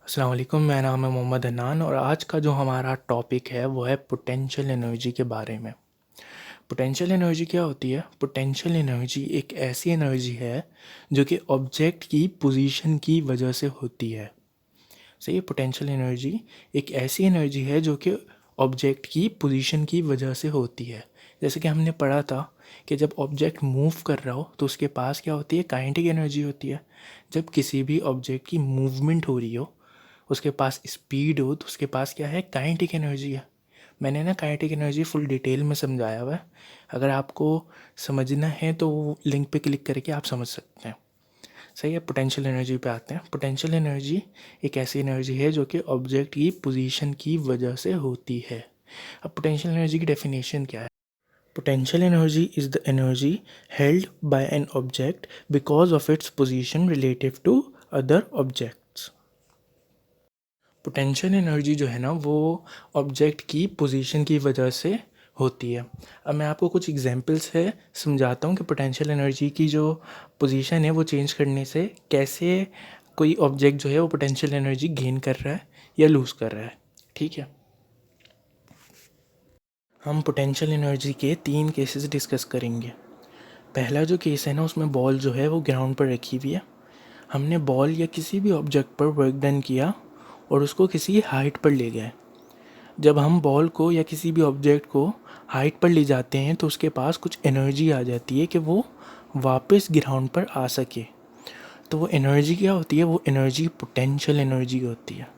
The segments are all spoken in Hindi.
अस्सलाम वालेकुम, मेरा नाम है मोहम्मद हन्नान और आज का जो हमारा टॉपिक है वो है पोटेंशियल एनर्जी के बारे में। पोटेंशियल एनर्जी क्या होती है? पोटेंशियल एनर्जी एक ऐसी एनर्जी है जो कि ऑब्जेक्ट की पोजीशन की वजह से होती है। सही है। पोटेंशियल एनर्जी एक ऐसी एनर्जी है जो कि ऑब्जेक्ट की पोजीशन की वजह से होती है। जैसे कि हमने पढ़ा था कि जब ऑब्जेक्ट मूव कर रहा हो तो उसके पास क्या होती है? काइनेटिक एनर्जी होती है। जब किसी भी ऑब्जेक्ट की मूवमेंट हो रही हो, उसके पास स्पीड हो, तो उसके पास क्या है? काइनेटिक एनर्जी है। मैंने ना काइनेटिक एनर्जी फुल डिटेल में समझाया हुआ है। अगर आपको समझना है तो वो लिंक पे क्लिक करके आप समझ सकते हैं। सही है। पोटेंशियल एनर्जी पे आते हैं। पोटेंशियल एनर्जी एक ऐसी एनर्जी है जो कि ऑब्जेक्ट की पोजीशन की वजह से होती है। अब पोटेंशियल एनर्जी की डेफिनेशन क्या है? Potential energy is the energy held by an object because of its position relative to other objects. Potential energy जो है ना वो ऑब्जेक्ट की पोजीशन की वजह से होती है। अब मैं आपको कुछ एग्जांपल्स है समझाता हूँ कि पोटेंशियल एनर्जी की जो पोजीशन है वो चेंज करने से कैसे कोई ऑब्जेक्ट जो है वो पोटेंशियल एनर्जी गेन कर रहा है या लूज़ कर रहा है। ठीक है। हम पोटेंशियल एनर्जी के 3 केसेस डिस्कस करेंगे। पहला जो केस है ना उसमें बॉल जो है वो ग्राउंड पर रखी हुई है। हमने बॉल या किसी भी ऑब्जेक्ट पर वर्क डन किया और उसको किसी हाइट पर ले गए। जब हम बॉल को या किसी भी ऑब्जेक्ट को हाइट पर ले जाते हैं तो उसके पास कुछ एनर्जी आ जाती है कि वो वापस ग्राउंड पर आ सके। तो वो एनर्जी क्या होती है? वो एनर्जी पोटेंशियल एनर्जी होती है।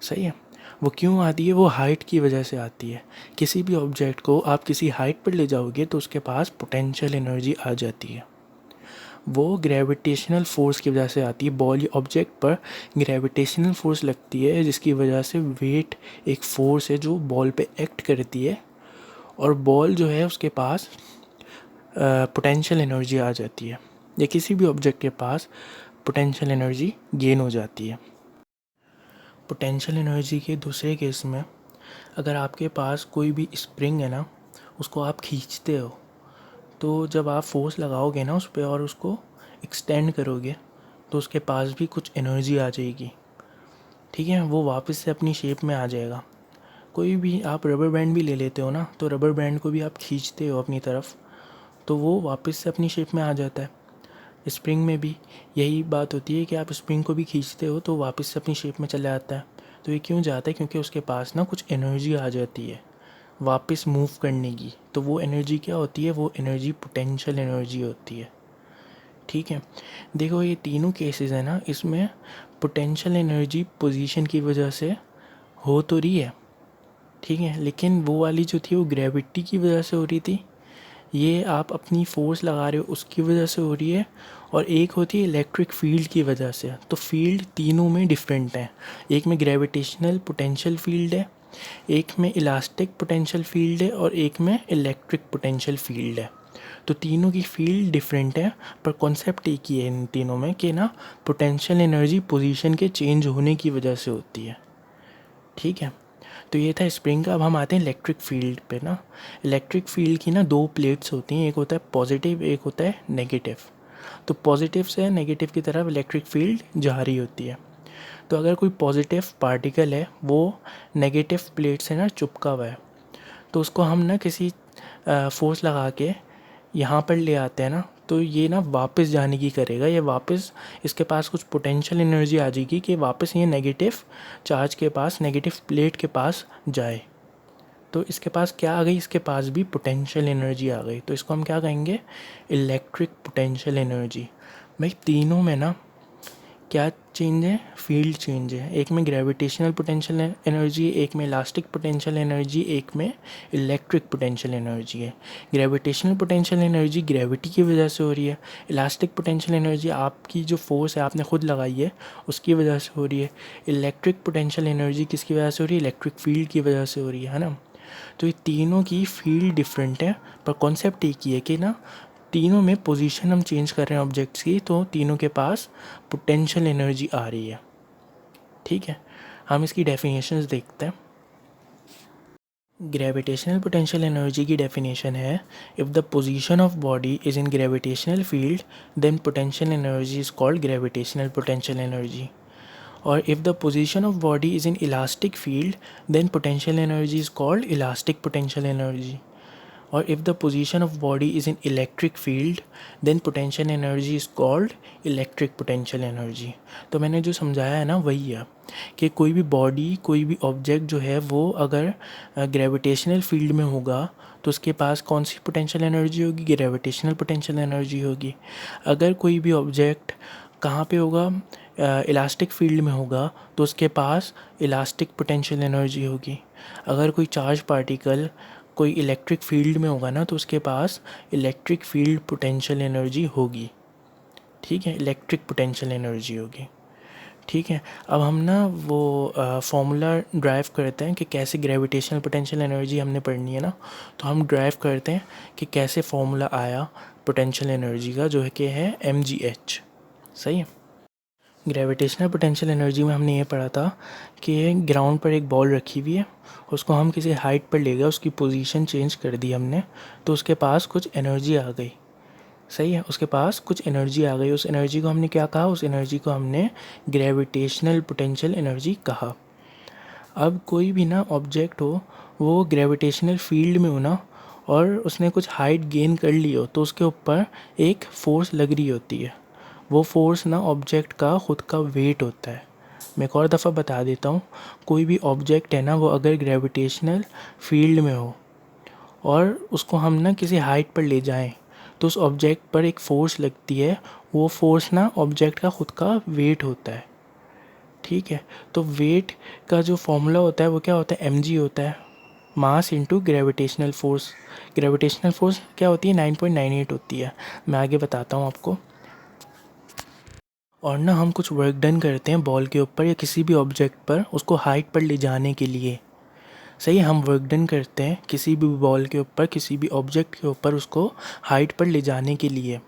सही है। वो क्यों आती है? वो हाइट की वजह से आती है। किसी भी ऑब्जेक्ट को आप किसी हाइट पर ले जाओगे तो उसके पास पोटेंशियल एनर्जी आ जाती है। वो ग्रेविटेशनल फोर्स की वजह से आती है। बॉल या ऑब्जेक्ट पर ग्रेविटेशनल फोर्स लगती है जिसकी वजह से वेट एक फोर्स है जो बॉल पे एक्ट करती है और बॉल जो है उसके पास पोटेंशियल एनर्जी आ जाती है या किसी भी ऑब्जेक्ट के पास पोटेंशियल एनर्जी गेन हो जाती है। पोटेंशियल एनर्जी के दूसरे केस में अगर आपके पास कोई भी स्प्रिंग है ना, उसको आप खींचते हो तो जब आप फोर्स लगाओगे ना उस पर और उसको एक्सटेंड करोगे तो उसके पास भी कुछ एनर्जी आ जाएगी। ठीक है। वो वापस से अपनी शेप में आ जाएगा। कोई भी आप रबर बैंड भी ले लेते हो ना, तो रबर बैंड को भी आप खींचते हो अपनी तरफ तो वो वापस से अपनी शेप में आ जाता है। स्प्रिंग में भी यही बात होती है कि आप स्प्रिंग को भी खींचते हो तो वापस से अपनी शेप में चला जाता है। तो ये क्यों जाता है? क्योंकि उसके पास ना कुछ एनर्जी आ जाती है वापस मूव करने की। तो वो एनर्जी क्या होती है? वो एनर्जी पोटेंशियल एनर्जी होती है। ठीक है। देखो ये तीनों केसेस है ना, इसमें पोटेंशियल एनर्जी पोजीशन की वजह से हो तो रही है। ठीक है। लेकिन वो वाली जो थी वो ग्रेविटी की वजह से हो रही थी। ये आप अपनी फोर्स लगा रहे हो उसकी वजह से हो रही है। और एक होती है इलेक्ट्रिक फील्ड की वजह से। तो फील्ड तीनों में डिफरेंट है। एक में ग्रेविटेशनल पोटेंशियल फील्ड है, एक में इलास्टिक पोटेंशियल फील्ड है और एक में इलेक्ट्रिक पोटेंशियल फील्ड है। तो तीनों की फील्ड डिफरेंट है पर कॉन्सेप्ट एक ही है इन तीनों में कि ना पोटेंशियल एनर्जी पोजीशन के चेंज होने की वजह से होती है। ठीक है। तो ये था स्प्रिंग का। अब हम आते हैं इलेक्ट्रिक फील्ड पे ना। इलेक्ट्रिक फील्ड की ना 2 प्लेट्स होती हैं, एक होता है पॉजिटिव, एक होता है नेगेटिव। तो पॉजिटिव से नेगेटिव की तरफ इलेक्ट्रिक फील्ड जा रही होती है। तो अगर कोई पॉजिटिव पार्टिकल है वो नेगेटिव प्लेट से ना चिपका हुआ है तो उसको हम ना किसी फोर्स लगा के यहाँ पर ले आते हैं ना, तो ये ना वापस जाने की करेगा। ये वापस इसके पास कुछ पोटेंशियल एनर्जी आ जाएगी कि वापस ये नेगेटिव चार्ज के पास, नेगेटिव प्लेट के पास जाए। तो इसके पास क्या आ गई? इसके पास भी पोटेंशियल एनर्जी आ गई। तो इसको हम क्या कहेंगे? Electric potential energy. भाई तीनों में ना क्या चेंज है? फील्ड चेंज है। एक में ग्रेविटेशनल पोटेंशियल एनर्जी, एक में इलास्टिक पोटेंशियल एनर्जी, एक में इलेक्ट्रिक पोटेंशियल एनर्जी है। ग्रेविटेशनल पोटेंशियल एनर्जी ग्रेविटी की वजह से हो रही है। इलास्टिक पोटेंशियल एनर्जी आपकी जो फोर्स है आपने खुद लगाई है उसकी वजह से हो रही है। इलेक्ट्रिक पोटेंशियल एनर्जी किसकी वजह से हो रही है? इलेक्ट्रिक फील्ड की वजह से हो रही है ना। तो ये तीनों की फील्ड डिफरेंट है पर कॉन्सेप्ट एक ही है कि ना तीनों में पोजीशन हम चेंज कर रहे हैं ऑब्जेक्ट्स की तो तीनों के पास पोटेंशियल एनर्जी आ रही है। ठीक है। हम इसकी डेफिनेशंस देखते हैं। ग्रेविटेशनल पोटेंशियल एनर्जी की डेफिनेशन है, if the position of body is in gravitational field then potential energy is called gravitational potential energy. और if the position of body is in elastic field then potential energy is called elastic potential energy. और if the position of body is in electric field then potential energy is called electric potential energy। तो मैंने जो समझाया है ना वही है कि कोई भी बॉडी कोई भी ऑब्जेक्ट जो है वो अगर ग्रेविटेशनल फील्ड में होगा तो उसके पास कौन सी पोटेंशियल एनर्जी होगी, ग्रेविटेशनल पोटेंशियल एनर्जी होगी। अगर कोई भी ऑब्जेक्ट कहाँ पे होगा, इलास्टिक फील्ड में होगा तो उसके पास इलास्टिक पोटेंशियल एनर्जी होगी। अगर कोई चार्ज पार्टिकल कोई इलेक्ट्रिक फील्ड में होगा ना तो उसके पास इलेक्ट्रिक फील्ड पोटेंशियल एनर्जी होगी। ठीक है, इलेक्ट्रिक पोटेंशियल एनर्जी होगी। ठीक है, अब हम ना वो फॉर्मूला ड्राइव करते हैं कि कैसे ग्रेविटेशनल पोटेंशियल एनर्जी हमने पढ़नी है ना, तो हम ड्राइव करते हैं कि कैसे फॉर्मूला आया पोटेंशियल एनर्जी का, जो है कि है mgh। सही है। ग्रेविटेशनल पोटेंशियल एनर्जी में हमने ये पढ़ा था कि ग्राउंड पर एक बॉल रखी हुई है, उसको हम किसी हाइट पर ले गए, उसकी पोजीशन चेंज कर दी हमने, तो उसके पास कुछ एनर्जी आ गई। सही है, उसके पास कुछ एनर्जी आ गई। उस एनर्जी को हमने क्या कहा, उस एनर्जी को हमने ग्रेविटेशनल पोटेंशियल एनर्जी कहा। अब कोई भी ना ऑब्जेक्ट हो वो ग्रेविटेशनल फील्ड में हो ना और उसने कुछ हाइट गेन कर ली हो तो उसके ऊपर एक फ़ोर्स लग रही होती है। वो फोर्स ना ऑब्जेक्ट का ख़ुद का वेट होता है। मैं एक और दफ़ा बता देता हूँ, कोई भी ऑब्जेक्ट है ना वो अगर ग्रेविटेशनल फील्ड में हो और उसको हम ना किसी हाइट पर ले जाएं तो उस ऑब्जेक्ट पर एक फ़ोर्स लगती है, वो फोर्स ना ऑब्जेक्ट का ख़ुद का वेट होता है। ठीक है, तो वेट का जो फॉर्मूला होता है वो क्या होता है, mg होता है, mass into gravitational force. Gravitational force क्या होती है, 9.98 होती है। मैं आगे बताता हूँ आपको। और ना हम कुछ वर्क डन करते हैं बॉल के ऊपर या किसी भी ऑब्जेक्ट पर, उसको हाइट पर ले जाने के लिए। सही है, हम वर्क डन करते हैं किसी भी बॉल के ऊपर किसी भी ऑब्जेक्ट के ऊपर उसको हाइट पर ले जाने के लिए।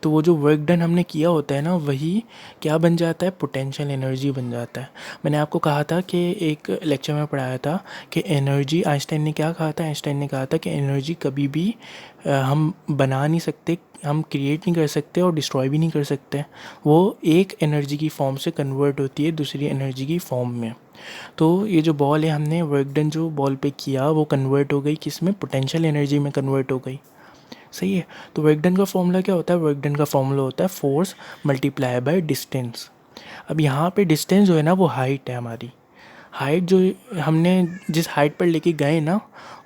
तो वो जो वर्क डन हमने किया होता है ना वही क्या बन जाता है, पोटेंशियल एनर्जी बन जाता है। मैंने आपको कहा था कि एक लेक्चर में पढ़ाया था कि एनर्जी, आइंस्टाइन ने क्या कहा था, आइंस्टाइन ने कहा था कि एनर्जी कभी भी हम बना नहीं सकते, हम क्रिएट नहीं कर सकते और डिस्ट्रॉय भी नहीं कर सकते। वो एक एनर्जी की फॉर्म से कन्वर्ट होती है दूसरी एनर्जी की फॉर्म में। तो ये जो बॉल है हमने वर्क डन जो बॉल पे किया वो कन्वर्ट हो गई किस में, पोटेंशियल एनर्जी में कन्वर्ट हो गई। सही है, तो वर्क डन का फॉर्मूला क्या होता है, वर्क डन का फॉर्मूला होता है फोर्स मल्टीप्लाई बाय डिस्टेंस। अब यहाँ पे डिस्टेंस जो है ना वो हाइट है हमारी। हाइट जो हमने जिस हाइट पर लेके गए ना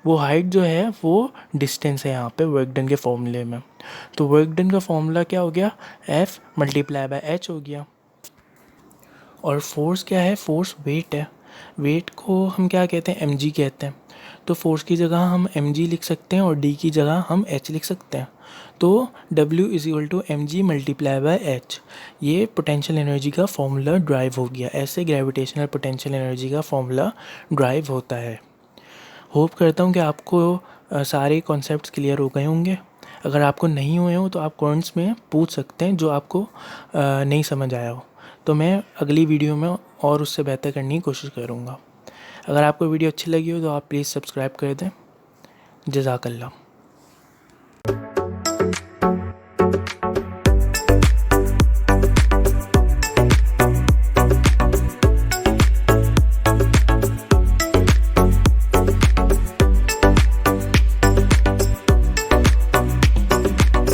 वो हाइट जो है वो डिस्टेंस है यहाँ पे वर्क डन के फॉर्मूले में। तो वर्क डन का फॉर्मूला क्या हो गया, F मल्टीप्लाई बाय H हो गया। और फोर्स क्या है, फोर्स वेट है। वेट को हम क्या कहते हैं, mg कहते हैं। तो फोर्स की जगह हम mg लिख सकते हैं और d की जगह हम h लिख सकते हैं। तो W = mg multiply by h, ये पोटेंशियल एनर्जी का फॉर्मूला ड्राइव हो गया। ऐसे ग्रेविटेशनल पोटेंशियल एनर्जी का फॉर्मूला ड्राइव होता है। होप करता हूँ कि आपको सारे कॉन्सेप्ट्स क्लियर हो गए होंगे। अगर आपको नहीं हुए हो तो आप कमेंट्स में पूछ सकते हैं जो आपको नहीं समझ आया हो, तो मैं अगली वीडियो में और उससे बेहतर करने की कोशिश करूँगा। अगर आपको वीडियो अच्छी लगी हो तो आप प्लीज़ सब्सक्राइब कर दें। जज़ाकल्लाह।